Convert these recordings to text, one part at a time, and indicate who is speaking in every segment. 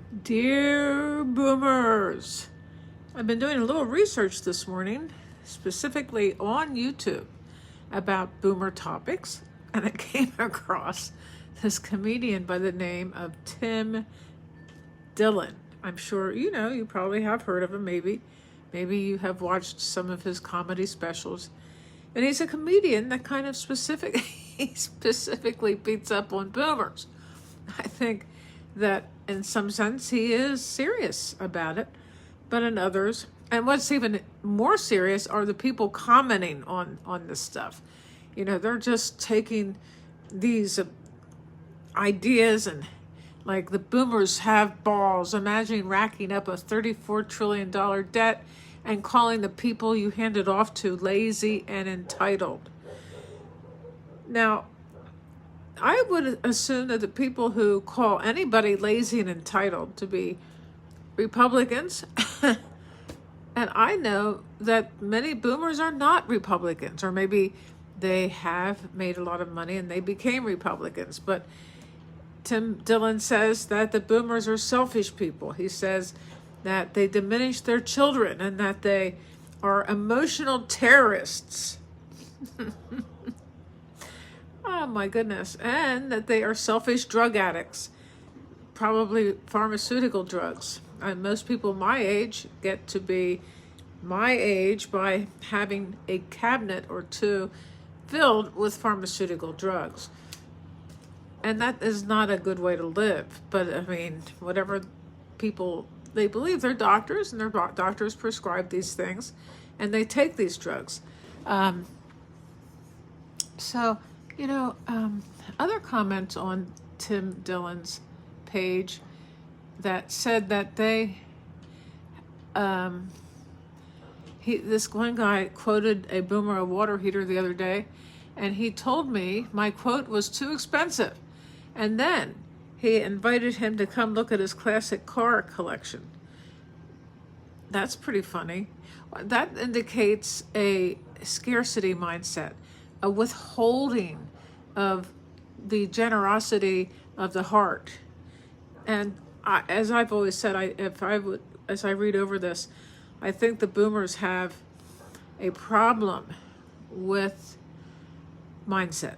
Speaker 1: Dear boomers, I've been doing a little research this morning, specifically on YouTube, about boomer topics, and I came across this comedian by the name of Tim Dillon. I'm sure you probably have heard of him, maybe you have watched some of his comedy specials. And he's a comedian that kind of he specifically beats up on boomers. I think that in some sense he is serious about it, but in others, and what's even more serious are the people commenting on this stuff. They're just taking these ideas and like the boomers have balls. Imagine racking up a $34 trillion debt and calling the people you handed off to lazy and entitled. Now, I would assume that the people who call anybody lazy and entitled to be Republicans, and I know that many boomers are not Republicans, or maybe they have made a lot of money and they became Republicans. But Tim Dillon says that the boomers are selfish people. He says that they diminish their children and that they are emotional terrorists. Oh my goodness. And that they are selfish drug addicts, probably pharmaceutical drugs. And most people my age get to be my age by having a cabinet or two filled with pharmaceutical drugs. And that is not a good way to live. But I mean, whatever people, they believe they're doctors and their doctors prescribe these things and they take these drugs. Other comments on Tim Dillon's page that said that this one guy quoted a boomer a water heater the other day, and he told me my quote was too expensive. And then he invited him to come look at his classic car collection. That's pretty funny. That indicates a scarcity mindset, a withholding of the generosity of the heart. And as I've always said, as I read over this, I think the boomers have a problem with mindset.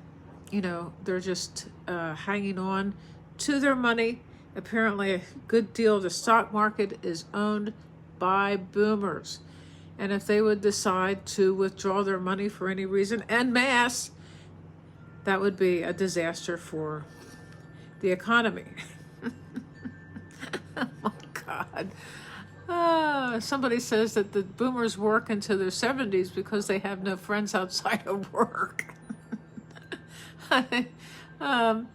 Speaker 1: They're just hanging on to their money. Apparently a good deal of the stock market is owned by boomers. And if they would decide to withdraw their money for any reason en masse, that would be a disaster for the economy. Oh my God. Somebody says that the boomers work into their 70s because they have no friends outside of work. Oh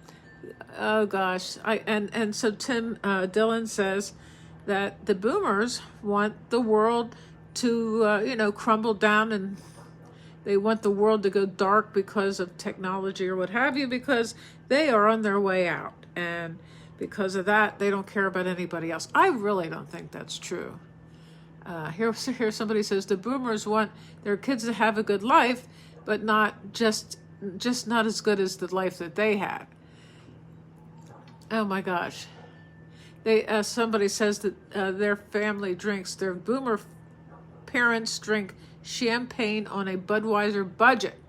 Speaker 1: gosh. So Tim Dillon says that the boomers want the world to crumble down, and they want the world to go dark because of technology or what have you, because they are on their way out, and because of that they don't care about anybody else. I really don't think that's true. Here somebody says the boomers want their kids to have a good life, but not just not as good as the life that they had. Oh my gosh. Somebody says that their family drinks, their boomer parents drink champagne on a Budweiser budget.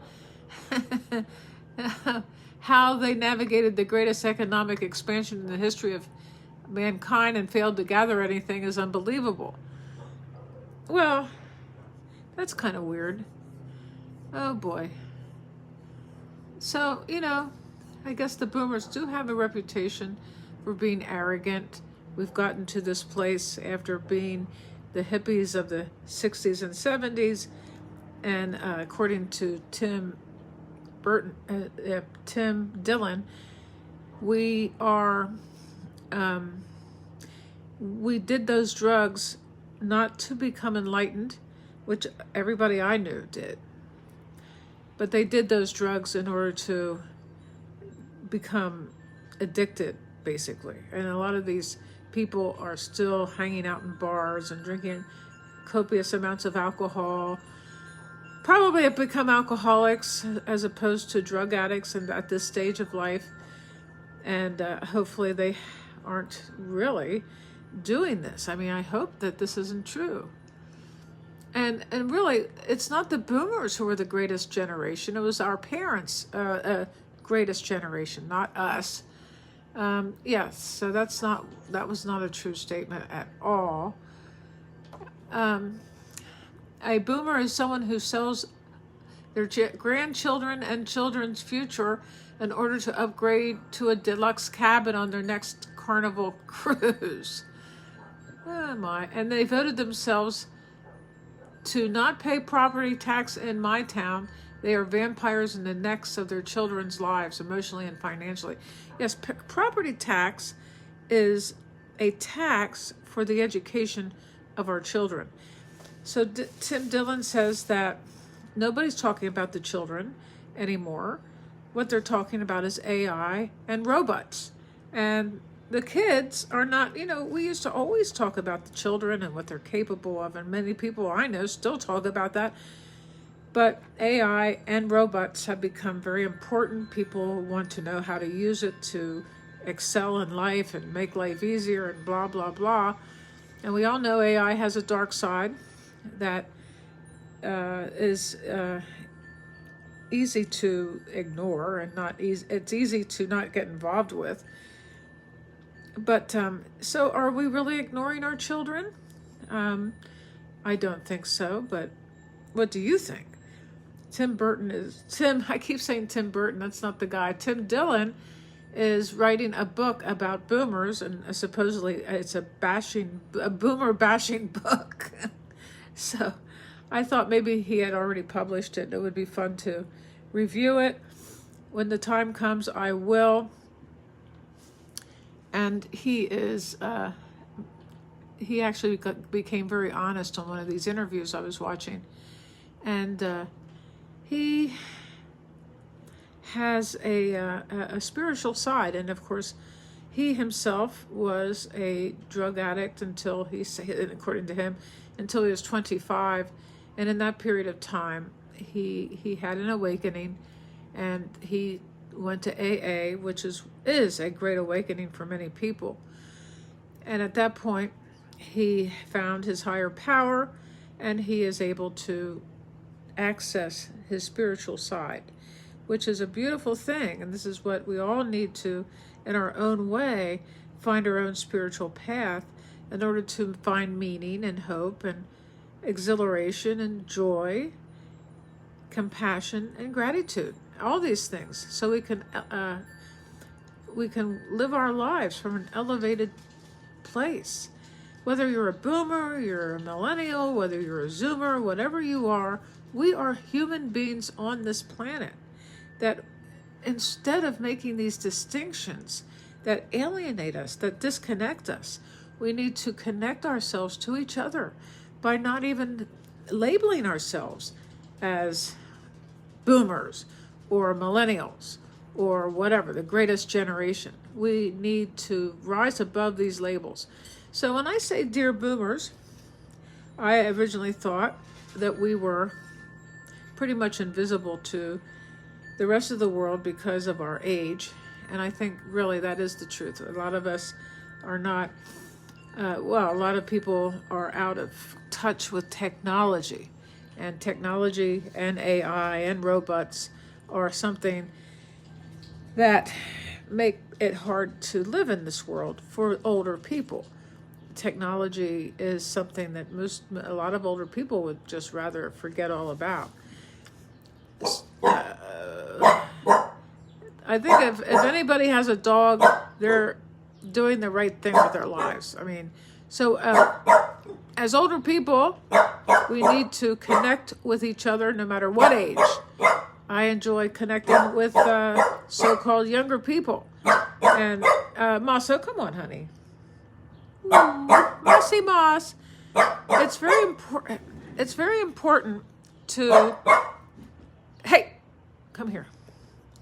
Speaker 1: How they navigated the greatest economic expansion in the history of mankind and failed to gather anything is unbelievable. Well, that's kind of weird. Oh boy. So, I guess the boomers do have a reputation for being arrogant. We've gotten to this place after being the hippies of the 60s and 70s. And according to Tim Dillon, we did those drugs not to become enlightened, which everybody I knew did. But they did those drugs in order to become addicted, basically. And a lot of these people are still hanging out in bars and drinking copious amounts of alcohol. Probably have become alcoholics as opposed to drug addicts at this stage of life. And hopefully they aren't really. doing this. I mean, I hope that this isn't true. And really, it's not the boomers who are the greatest generation. It was our parents' greatest generation, not us. Yes, so that was not a true statement at all. A boomer is someone who sells their grandchildren and children's future in order to upgrade to a deluxe cabin on their next Carnival cruise. Oh my. And they voted themselves to not pay property tax in my town. They are vampires in the necks of their children's lives, emotionally and financially. Yes, property tax is a tax for the education of our children. So Tim Dillon says that nobody's talking about the children anymore. What they're talking about is AI and robots. And the kids are not, we used to always talk about the children and what they're capable of. And many people I know still talk about that. But AI and robots have become very important. People want to know how to use it to excel in life and make life easier and blah, blah, blah. And we all know AI has a dark side that is easy to ignore and not easy. It's easy to not get involved with. But so are we really ignoring our children? I don't think so, but what do you think? I keep saying Tim Burton, that's not the guy. Tim Dillon is writing a book about boomers, and supposedly it's a boomer bashing book. So I thought maybe he had already published it. It would be fun to review it. When the time comes, I will. And he actually became very honest on one of these interviews I was watching. And he has a spiritual side. And of course, he himself was a drug addict according to him, until he was 25. And in that period of time, he had an awakening, and he went to AA, which is a great awakening for many people. And at that point, he found his higher power, and he is able to access his spiritual side, which is a beautiful thing. And this is what we all need to, in our own way, find our own spiritual path in order to find meaning and hope and exhilaration and joy, compassion and gratitude, all these things, so we can live our lives from an elevated place. Whether you're a boomer, you're a millennial, whether you're a zoomer, whatever you are, we are human beings on this planet. That instead of making these distinctions that alienate us, that disconnect us, we need to connect ourselves to each other by not even labeling ourselves as boomers or millennials or whatever, the greatest generation. We need to rise above these labels. So when I say dear boomers, I originally thought that we were pretty much invisible to the rest of the world because of our age. And I think really that is the truth. A lot of us are not, a lot of people are out of touch with technology. And technology and AI and robots are something that make it hard to live in this world for older people. Technology is something that a lot of older people would just rather forget all about. I think if anybody has a dog, they're doing the right thing with their lives. I mean, so as older people, we need to connect with each other no matter what age. I enjoy connecting with so-called younger people. And Maso, come on, honey. Mossy Moss. It's very important. It's very important to. Hey, come here.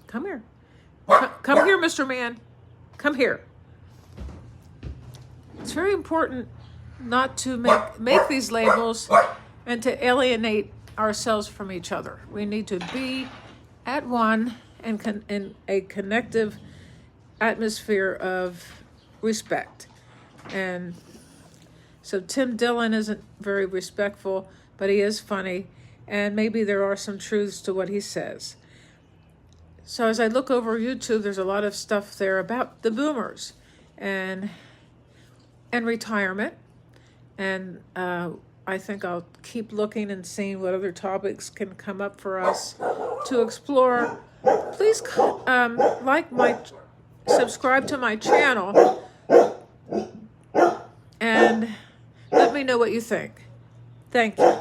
Speaker 1: Come here. Come here, Mr. Man. Come here. It's very important not to make these labels and to alienate ourselves from each other. We need to be at one and in a connective atmosphere of respect. And so Tim Dillon isn't very respectful, but he is funny, and maybe there are some truths to what he says. So as I look over YouTube, there's a lot of stuff there about the boomers and retirement. And I think I'll keep looking and seeing what other topics can come up for us to explore. Please subscribe to my channel, and let me know what you think. Thank you.